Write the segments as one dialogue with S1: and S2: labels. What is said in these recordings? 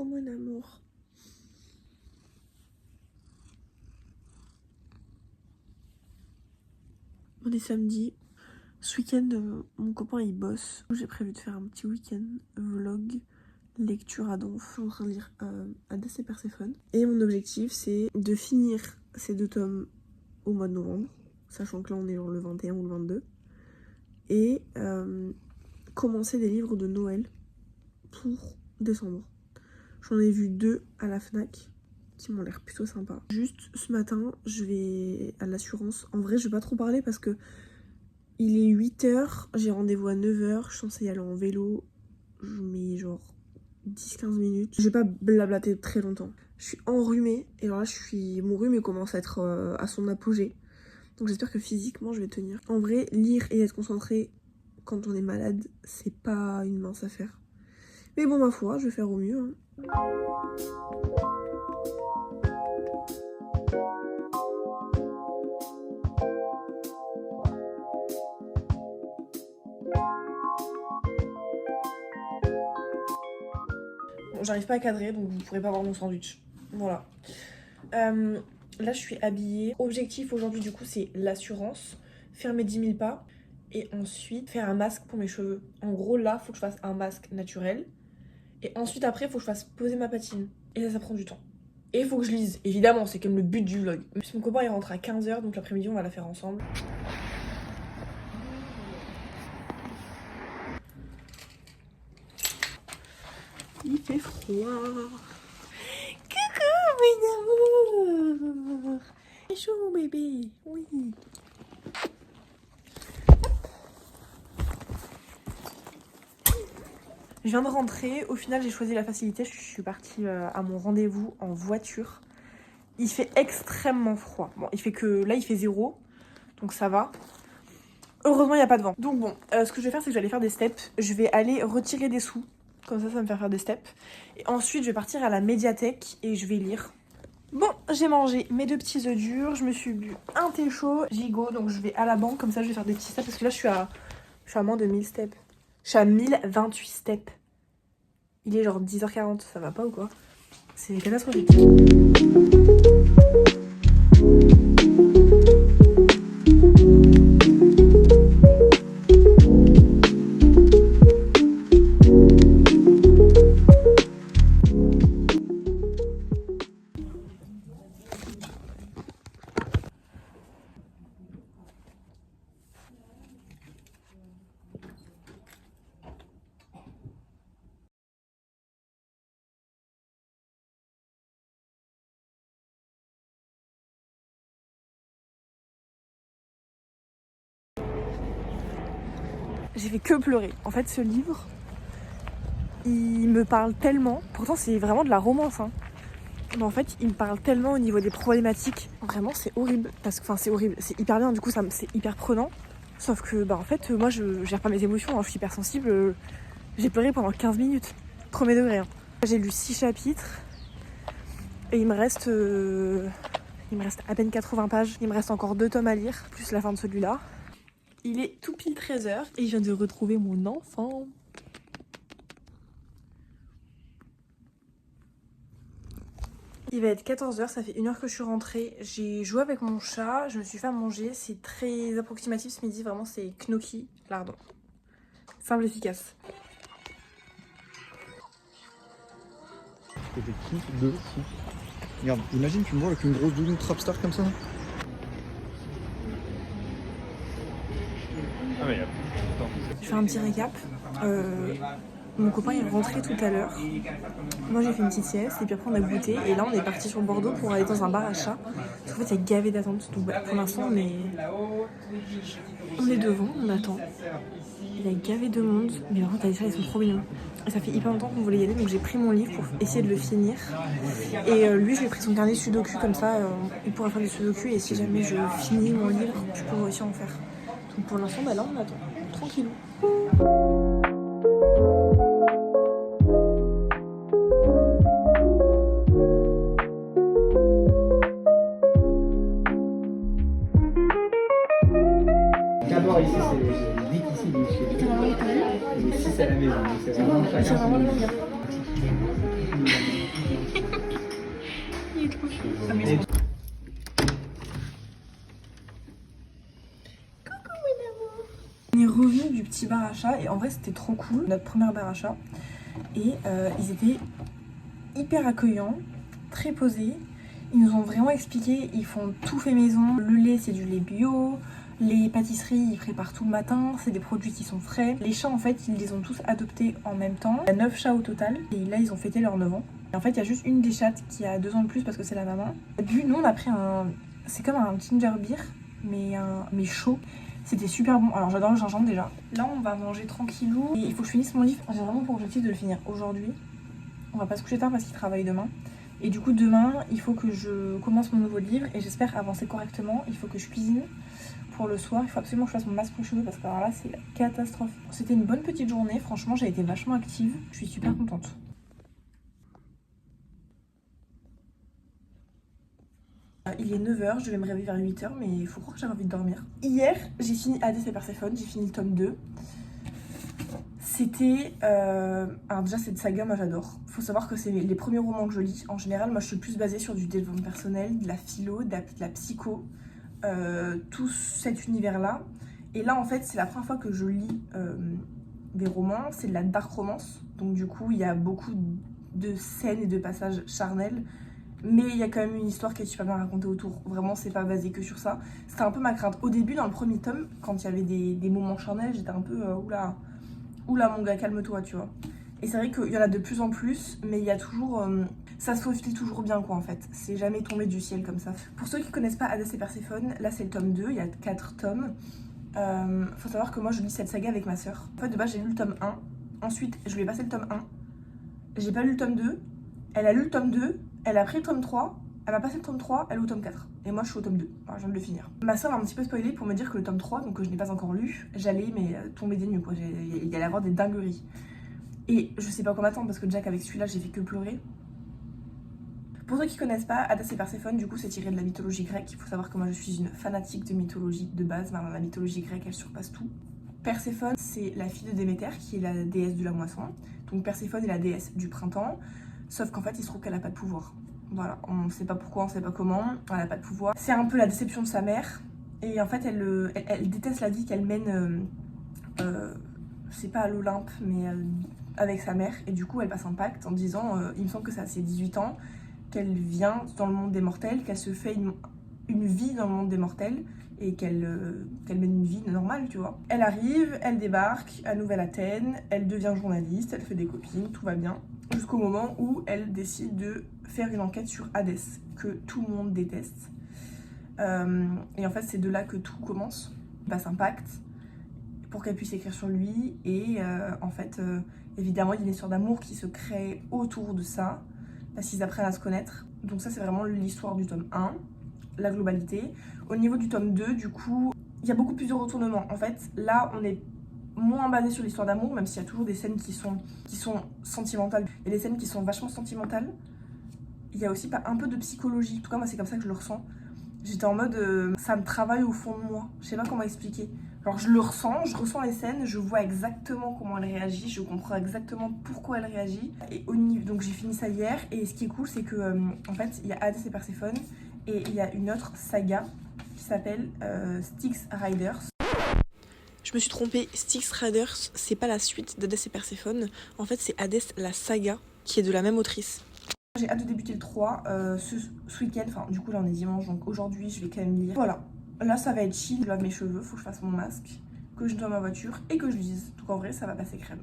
S1: Coucou mon amour. On est samedi. Ce week-end, mon copain il bosse. J'ai prévu de faire un petit week-end vlog, lecture à donf. Je suis en train de lire Hadès et Perséphone. Et mon objectif c'est de finir ces 2 tomes au mois de novembre. Sachant que là on est genre le 21 ou le 22. Et commencer des livres de Noël pour décembre. J'en ai vu 2 à la Fnac qui m'ont l'air plutôt sympa. Juste ce matin, je vais à l'assurance. En vrai, je vais pas trop parler parce que il est 8h, j'ai rendez-vous à 9h, je suis censée y aller en vélo. Je mets genre 10-15 minutes. Je vais pas blablater très longtemps. Je suis enrhumée et alors là, mon rhume commence à être à son apogée. Donc j'espère que physiquement, je vais tenir. En vrai, lire et être concentré quand on est malade, c'est pas une mince affaire. Mais bon, ma foi, je vais faire au mieux. Hein. Bon, j'arrive pas à cadrer, donc vous pourrez pas voir mon sandwich. Voilà. Là, je suis habillée. Objectif aujourd'hui, du coup, c'est l'assurance. Faire mes 10 000 pas. Et ensuite, faire un masque pour mes cheveux. En gros, là, faut que je fasse un masque naturel. Et ensuite, après, faut que je fasse poser ma patine. Et ça prend du temps. Et il faut que je lise. Évidemment, c'est comme le but du vlog. Puis mon copain, il rentre à 15h, donc l'après-midi, on va la faire ensemble. Il fait froid. Coucou, mes amours. C'est chaud, mon bébé. Oui. Je viens de rentrer. Au final, j'ai choisi la facilité. Je suis partie à mon rendez-vous en voiture. Il fait extrêmement froid. Bon, il fait que... Là, il fait 0. Donc ça va. Heureusement, il n'y a pas de vent. Donc bon, ce que je vais faire, c'est que je vais aller faire des steps. Je vais aller retirer des sous. Comme ça va me faire des steps. Et ensuite, je vais partir à la médiathèque et je vais lire. Bon, j'ai mangé mes 2 petits œufs durs. Je me suis bu un thé chaud. Gigot, donc je vais à la banque. Comme ça, je vais faire des petits steps. Parce que là, je suis à moins de 1000 steps. Je suis à 1028 steps. Il est genre 10h40. Ça va pas ou quoi? C'est catastrophique. J'ai fait que pleurer. En fait, ce livre, il me parle tellement. Pourtant, c'est vraiment de la romance. Hein. Mais en fait, il me parle tellement au niveau des problématiques. Vraiment, c'est horrible. Enfin, c'est horrible. C'est hyper bien. Du coup, c'est hyper prenant. Sauf que, en fait, moi, je gère pas mes émotions. Hein. Je suis hyper sensible. J'ai pleuré pendant 15 minutes. Premier degré. Hein. J'ai lu 6 chapitres. Et il me reste à peine 80 pages. Il me reste encore 2 tomes à lire. Plus la fin de celui-là. Il est tout pile 13h et je viens de retrouver mon enfant. Il va être 14h, ça fait 1h que je suis rentrée. J'ai joué avec mon chat, je me suis fait à manger. C'est très approximatif ce midi, vraiment c'est gnocchi, lardon. Simple, efficace.
S2: C'était kiff de fou. Regarde, imagine tu me vois avec une grosse doudoune Trapstar comme ça.
S1: Je fais un petit récap. Mon copain est rentré tout à l'heure. Moi j'ai fait une petite sieste et puis après on a goûté. Et là on est parti sur Bordeaux pour aller dans un bar à chat. En fait il y a gavé d'attente. Donc pour l'instant on est devant, on attend. Il y a gavé de monde. Mais par contre les chats ils sont trop mignons. Et ça fait hyper longtemps qu'on voulait y aller. Donc j'ai pris mon livre pour essayer de le finir. Et lui je lui ai pris son carnet sudoku. Comme ça il pourra faire des sudoku. Et si jamais je finis mon livre, je pourrai aussi en faire. Donc pour l'instant là on attend. Tranquillou.
S3: D'abord ici c'est 8 ici, 8 chez lui. Et 6 à la maison. Donc c'est vraiment chacun son.
S1: sortis du petit bar à chat et en vrai c'était trop cool, notre première bar à chat. Et ils étaient hyper accueillants, très posés. Ils nous ont vraiment expliqué, ils font tout fait maison. Le lait c'est du lait bio, les pâtisseries ils préparent tout le matin, c'est des produits qui sont frais. Les chats en fait ils les ont tous adoptés en même temps. Il y a 9 chats au total et là ils ont fêté leurs 9 ans. Et en fait il y a juste une des chattes qui a 2 ans de plus parce que c'est la maman. Puis nous on a pris c'est comme un ginger beer mais chaud. C'était super bon. Alors j'adore le gingembre déjà. Là on va manger tranquillou. Et il faut que je finisse mon livre. J'ai vraiment pour objectif de le finir aujourd'hui. On va pas se coucher tard parce qu'il travaille demain. Et du coup demain il faut que je commence mon nouveau livre. Et j'espère avancer correctement. Il faut que je cuisine pour le soir. Il faut absolument que je fasse mon masque aux cheveux parce que alors là c'est la catastrophe. C'était une bonne petite journée. Franchement j'ai été vachement active. Je suis super contente. Il est 9h, je vais me réveiller vers 8h, mais il faut croire que j'ai envie de dormir. Hier, j'ai fini Hades et Perséphone, j'ai fini le tome 2. C'était... Alors déjà, cette saga, moi j'adore. Faut savoir que c'est les premiers romans que je lis. En général, moi je suis plus basée sur du développement personnel, de la philo, de la psycho, tout cet univers-là. Et là, en fait, c'est la première fois que je lis des romans, c'est de la dark romance. Donc du coup, il y a beaucoup de scènes et de passages charnels. Mais il y a quand même une histoire qui est super bien racontée autour. Vraiment, c'est pas basé que sur ça. C'était un peu ma crainte. Au début, dans le premier tome, quand il y avait des moments charnels, j'étais un peu oula, mon gars, calme-toi, tu vois. Et c'est vrai qu'il y en a de plus en plus, mais il y a toujours... ça se faufile toujours bien, quoi, en fait. C'est jamais tombé du ciel comme ça. Pour ceux qui connaissent pas Hades et Perséphone, là, c'est le tome 2, il y a 4 tomes. Faut savoir que moi, je lis cette saga avec ma sœur. En fait, de base, j'ai lu le tome 1. Ensuite, je lui ai passé le tome 1. J'ai pas lu le tome 2. Elle a lu le tome 2. Elle a pris le tome 3, elle a passé le tome 3, elle est au tome 4. Et moi je suis au tome 2, alors je viens de le finir. Ma soeur m'a un petit peu spoilé pour me dire que le tome 3, donc que je n'ai pas encore lu, j'allais tomber des nues quoi, il allait avoir des dingueries. Et je sais pas quoi m'attendre parce que Jack avec celui-là j'ai fait que pleurer. Pour ceux qui connaissent pas, Hades et Perséphone, du coup c'est tiré de la mythologie grecque. Il faut savoir que moi je suis une fanatique de mythologie de base, la mythologie grecque elle surpasse tout. Perséphone c'est la fille de Déméter qui est la déesse de la moisson. Donc Perséphone est la déesse du printemps. Sauf qu'en fait, il se trouve qu'elle a pas de pouvoir. Voilà, on sait pas pourquoi, on sait pas comment, elle a pas de pouvoir. C'est un peu la déception de sa mère. Et en fait, elle déteste la vie qu'elle mène, c'est pas à l'Olympe, mais avec sa mère. Et du coup, elle passe un pacte en disant, il me semble que c'est à ses 18 ans, qu'elle vient dans le monde des mortels, qu'elle se fait une vie dans le monde des mortels et qu'elle mène une vie normale, tu vois. Elle arrive, elle débarque à Nouvelle-Athènes, elle devient journaliste, elle fait des copines, tout va bien. Jusqu'au moment où elle décide de faire une enquête sur Hadès, que tout le monde déteste. Et en fait, c'est de là que tout commence. Il passe un pacte pour qu'elle puisse écrire sur lui. Et en fait, évidemment, il y a une histoire d'amour qui se crée autour de ça, parce qu'ils apprennent à se connaître. Donc ça, c'est vraiment l'histoire du tome 1, la globalité. Au niveau du tome 2, du coup, il y a beaucoup plus de retournements. En fait, là, on est moins basé sur l'histoire d'amour, même s'il y a toujours des scènes qui sont sentimentales. Il y a des scènes qui sont vachement sentimentales. Il y a aussi un peu de psychologie. En tout cas, moi, c'est comme ça que je le ressens. J'étais en mode, ça me travaille au fond de moi. Je sais pas comment expliquer. Alors, je le ressens, je ressens les scènes, je vois exactement comment elle réagit, je comprends exactement pourquoi elle réagit. Et donc, j'ai fini ça hier. Et ce qui est cool, c'est que, en fait, il y a Hades et Perséphone. Et il y a une autre saga qui s'appelle Styx Riders. Je me suis trompée, Styx Riders, c'est pas la suite d'Hades et Perséphone. En fait, c'est Hades la saga, qui est de la même autrice. J'ai hâte de débuter le 3 ce week-end. Enfin, du coup, là, on est dimanche, donc aujourd'hui, je vais quand même lire. Voilà, là, ça va être chill. Je lave mes cheveux, faut que je fasse mon masque, que je nettoie ma voiture et que je lise. Donc, en vrai, ça va passer crème.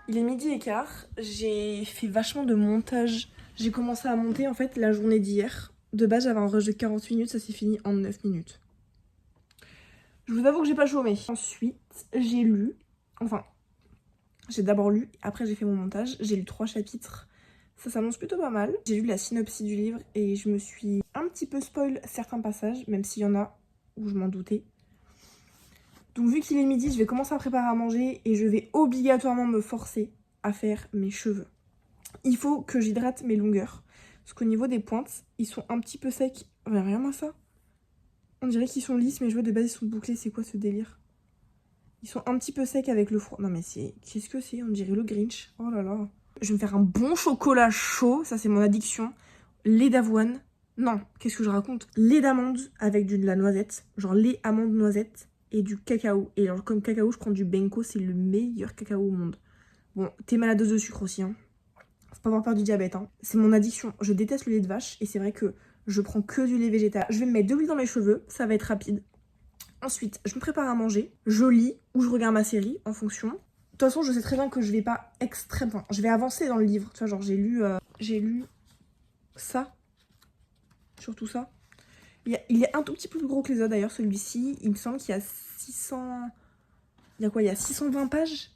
S1: Il est 12h15, j'ai fait vachement de montage. J'ai commencé à monter en fait la journée d'hier. De base j'avais un rush de 40 minutes, ça s'est fini en 9 minutes. Je vous avoue que j'ai pas chômé. Ensuite j'ai lu, j'ai d'abord lu, après j'ai fait mon montage. J'ai lu 3 chapitres, ça s'annonce plutôt pas mal. J'ai lu la synopsis du livre et je me suis un petit peu spoil certains passages, même s'il y en a où je m'en doutais. Donc vu qu'il est midi, je vais commencer à préparer à manger et je vais obligatoirement me forcer à faire mes cheveux. Il faut que j'hydrate mes longueurs. Parce qu'au niveau des pointes, ils sont un petit peu secs. Regarde-moi ça. On dirait qu'ils sont lisses, mais je vois de base ils sont bouclés. C'est quoi ce délire? Ils sont un petit peu secs avec le froid. Non mais c'est... Qu'est-ce que c'est? On dirait le Grinch. Oh là là. Je vais me faire un bon chocolat chaud. Ça c'est mon addiction. Lait d'avoine. Non, qu'est-ce que je raconte? Lait d'amande avec de la noisette. Genre lait, amande, noisette. Et du cacao. Et alors comme cacao, je prends du Benko. C'est le meilleur cacao au monde. Bon, t'es malade de sucre aussi, hein. Faut pas avoir peur du diabète, hein. C'est mon addiction. Je déteste le lait de vache. Et c'est vrai que je prends que du lait végétal. Je vais me mettre de l'huile dans mes cheveux. Ça va être rapide. Ensuite, je me prépare à manger, je lis ou je regarde ma série en fonction. De toute façon, je sais très bien que je vais pas extrêmement... Je vais avancer dans le livre. Tu vois, genre j'ai lu ça, surtout ça. Il est un tout petit peu plus gros que les autres d'ailleurs, celui-ci. Il me semble qu'il y a 600... Il y a quoi? Il y a 620 pages.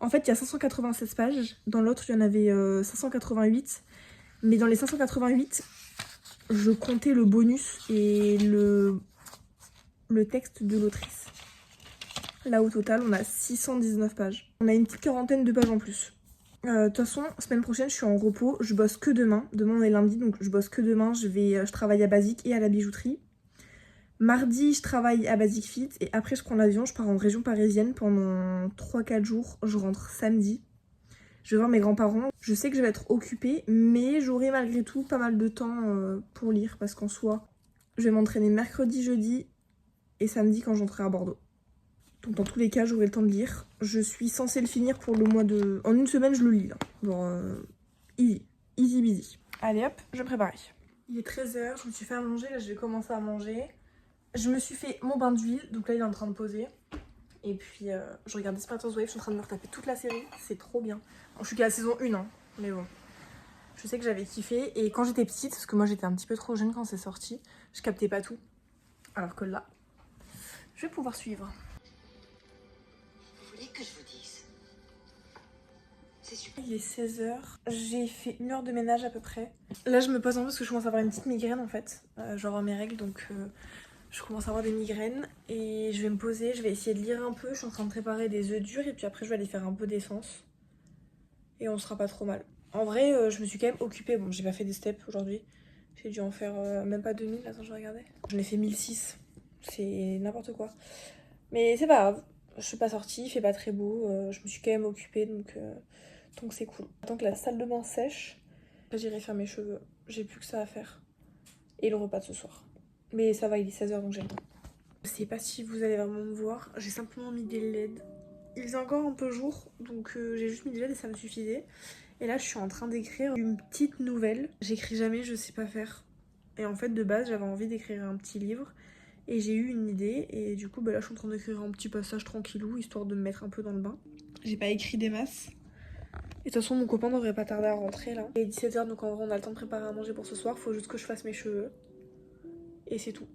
S1: En fait, il y a 596 pages. Dans l'autre, il y en avait 588. Mais dans les 588, je comptais le bonus et le texte de l'autrice. Là, au total, on a 619 pages. On a une petite quarantaine de pages en plus. De toute façon, semaine prochaine, je suis en repos. Je bosse que demain. Demain, on est lundi, donc je bosse que demain. Je travaille à Basic et à la bijouterie. Mardi, je travaille à Basic Fit. Et après, je prends l'avion. Je pars en région parisienne pendant 3-4 jours. Je rentre samedi. Je vais voir mes grands-parents. Je sais que je vais être occupée, mais j'aurai malgré tout pas mal de temps pour lire. Parce qu'en soi, je vais m'entraîner mercredi, jeudi et samedi quand j'entrerai à Bordeaux. Donc dans tous les cas, j'aurai le temps de lire. Je suis censée le finir pour le mois de... En une semaine, je le lis. Là. Genre, easy. Easy busy. Allez hop, je vais me préparer. Il est 13h, je me suis fait à manger. Là, je vais commencer à manger. Je me suis fait mon bain d'huile. Donc là, il est en train de poser. Et puis, je regarde Desperate Housewives. Je suis en train de me retaper toute la série. C'est trop bien. Bon, je suis qu'à la saison 1, hein. Mais bon. Je sais que j'avais kiffé. Et quand j'étais petite, parce que moi, j'étais un petit peu trop jeune quand c'est sorti, je captais pas tout. Alors que là, je vais pouvoir suivre.
S4: Que je vous dise. C'est super.
S1: Il est 16h. J'ai fait 1 heure de ménage à peu près. Là, je me pose un peu parce que je commence à avoir une petite migraine en fait. Je vais avoir mes règles donc je commence à avoir des migraines. Et je vais me poser, je vais essayer de lire un peu. Je suis en train de préparer des œufs durs et puis après, je vais aller faire un peu d'essence. Et on sera pas trop mal. En vrai, je me suis quand même occupée. Bon, j'ai pas fait des steps aujourd'hui. J'ai dû en faire même pas 2000. Attends, je regardais. J'en ai fait 1006. C'est n'importe quoi. Mais c'est pas grave. Je suis pas sortie, il fait pas très beau, je me suis quand même occupée donc c'est cool. Tant que la salle de bain sèche, j'irai faire mes cheveux. J'ai plus que ça à faire. Et le repas de ce soir. Mais ça va, il est 16h donc j'aime bien. Je sais pas si vous allez vraiment me voir, j'ai simplement mis des LED. Il faisait encore un peu jour donc j'ai juste mis des LED et ça me suffisait. Et là je suis en train d'écrire une petite nouvelle. J'écris jamais, je sais pas faire. Et en fait de base j'avais envie d'écrire un petit livre. Et j'ai eu une idée et du coup bah là je suis en train d'écrire un petit passage tranquillou histoire de me mettre un peu dans le bain. J'ai pas écrit des masses. Et de toute façon mon copain devrait pas tarder à rentrer là. Il est 17h donc en vrai on a le temps de préparer à manger pour ce soir. Faut juste que je fasse mes cheveux. Et c'est tout.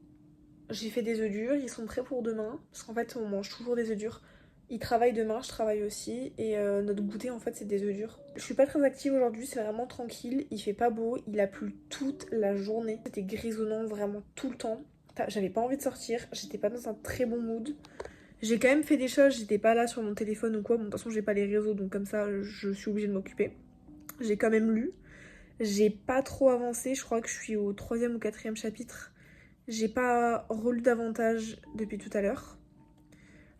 S1: J'ai fait des œufs durs, ils sont prêts pour demain. Parce qu'en fait on mange toujours des œufs durs. Il travaille demain, je travaille aussi. Et notre goûter en fait c'est des œufs durs. Je suis pas très active aujourd'hui, c'est vraiment tranquille. Il fait pas beau, il a plu toute la journée. C'était grisonnant vraiment tout le temps. J'avais pas envie de sortir, j'étais pas dans un très bon mood. J'ai quand même fait des choses, j'étais pas là sur mon téléphone ou quoi. Bon, de toute façon, j'ai pas les réseaux, donc comme ça, je suis obligée de m'occuper. J'ai quand même lu. J'ai pas trop avancé, je crois que je suis au 3e ou 4e chapitre. J'ai pas relu davantage depuis tout à l'heure.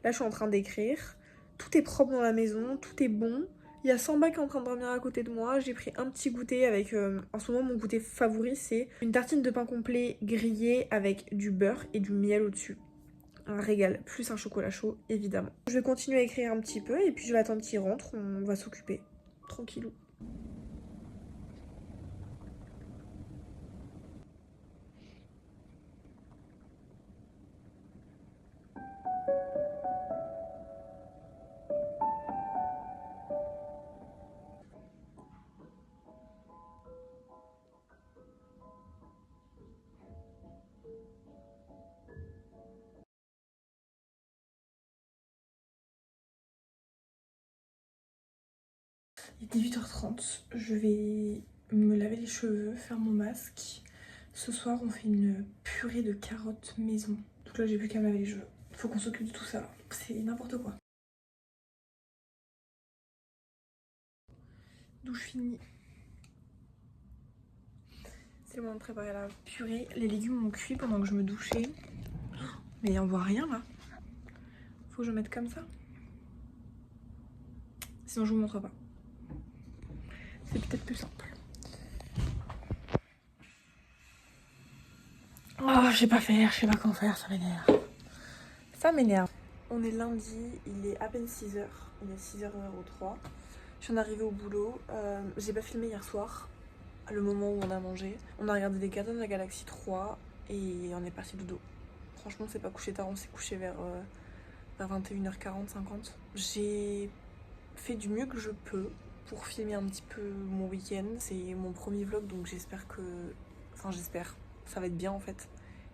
S1: Là, je suis en train d'écrire. Tout est propre dans la maison, tout est bon. Il y a Samba qui est en train de dormir à côté de moi. J'ai pris un petit goûter avec... en ce moment, mon goûter favori, c'est une tartine de pain complet grillée avec du beurre et du miel au-dessus. Un régal, plus un chocolat chaud, évidemment. Je vais continuer à écrire un petit peu et puis je vais attendre qu'il rentre. On va s'occuper. Tranquillou. Il est 18h30, je vais me laver les cheveux, faire mon masque. Ce soir, on fait une purée de carottes maison. Donc là, j'ai plus qu'à me laver les cheveux. Faut qu'on s'occupe de tout ça. C'est n'importe quoi. Douche finie. C'est le moment de préparer la purée. Les légumes ont cuit pendant que je me douchais. Mais on voit rien là. Faut que je mette comme ça. Sinon je vous montre pas. C'est peut-être plus simple. Oh, je sais pas faire, je sais pas comment faire, ça m'énerve. Ça m'énerve. On est lundi, il est à peine 6h. Il est 6h03. Je viens d'arriver au boulot. J'ai pas filmé hier soir, le moment où on a mangé. On a regardé les Gardiens de la Galaxie 3 et on est parti dodo. Franchement, c'est pas couché tard, on s'est couché vers 21h40, 50. J'ai fait du mieux que je peux pour filmer un petit peu mon week-end. C'est mon premier vlog, donc j'espère que... Enfin, j'espère. Ça va être bien en fait.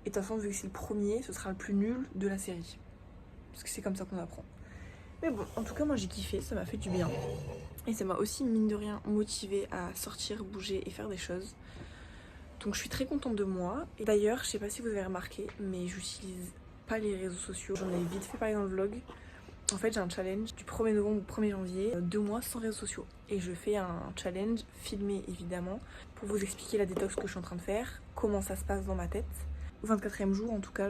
S1: Et de toute façon, vu que c'est le premier, ce sera le plus nul de la série. Parce que c'est comme ça qu'on apprend. Mais bon, en tout cas, moi j'ai kiffé, ça m'a fait du bien. Et ça m'a aussi, mine de rien, motivée à sortir, bouger et faire des choses. Donc je suis très contente de moi. Et d'ailleurs, je sais pas si vous avez remarqué, mais j'utilise pas les réseaux sociaux. J'en avais vite fait parler dans le vlog. En fait, j'ai un challenge du 1er novembre au 1er janvier, 2 mois sans réseaux sociaux. Et je fais un challenge, filmé évidemment, pour vous expliquer la détox que je suis en train de faire, comment ça se passe dans ma tête. Au 24e jour, en tout cas,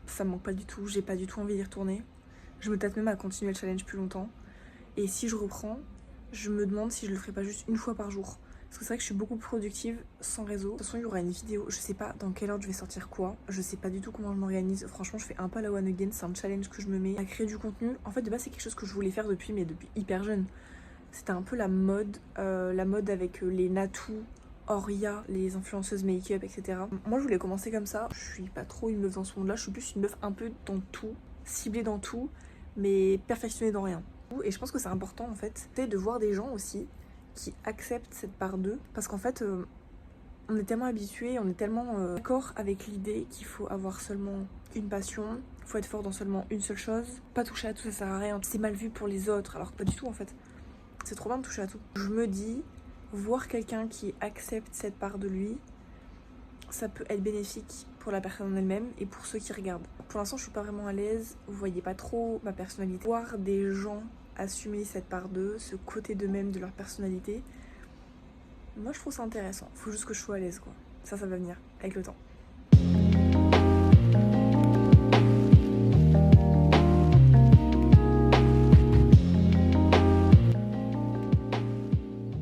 S1: ça me manque pas du tout, j'ai pas du tout envie d'y retourner. Je me tâte même à continuer le challenge plus longtemps. Et si je reprends, je me demande si je le ferai pas juste une fois par jour. Parce que c'est vrai que je suis beaucoup plus productive sans réseau. De toute façon, il y aura une vidéo, je sais pas dans quelle ordre je vais sortir quoi. Je sais pas du tout comment je m'organise. Franchement, je fais un pas la one again, c'est un challenge que je me mets à créer du contenu. En fait, de base, c'est quelque chose que je voulais faire depuis hyper jeune. C'était un peu la mode avec les Natou, Oria, les influenceuses make-up, etc. Moi, je voulais commencer comme ça. Je suis pas trop une meuf dans ce monde-là, je suis plus une meuf un peu dans tout, ciblée dans tout, mais perfectionnée dans rien. Et je pense que c'est important en fait, de voir des gens aussi qui acceptent cette part d'eux, parce qu'en fait on est tellement habitués, on est tellement d'accord avec l'idée qu'il faut avoir seulement une passion, faut être fort dans seulement une seule chose, pas toucher à tout, ça sert à rien, c'est mal vu pour les autres, alors que pas du tout en fait, c'est trop bien de toucher à tout. Je me dis, voir quelqu'un qui accepte cette part de lui, ça peut être bénéfique pour la personne en elle-même et pour ceux qui regardent. Pour l'instant je suis pas vraiment à l'aise, vous voyez pas trop ma personnalité. Voir des gens assumer cette part d'eux, ce côté d'eux-mêmes, de leur personnalité, moi je trouve ça intéressant. Faut juste que je sois à l'aise quoi. Ça va venir avec le temps.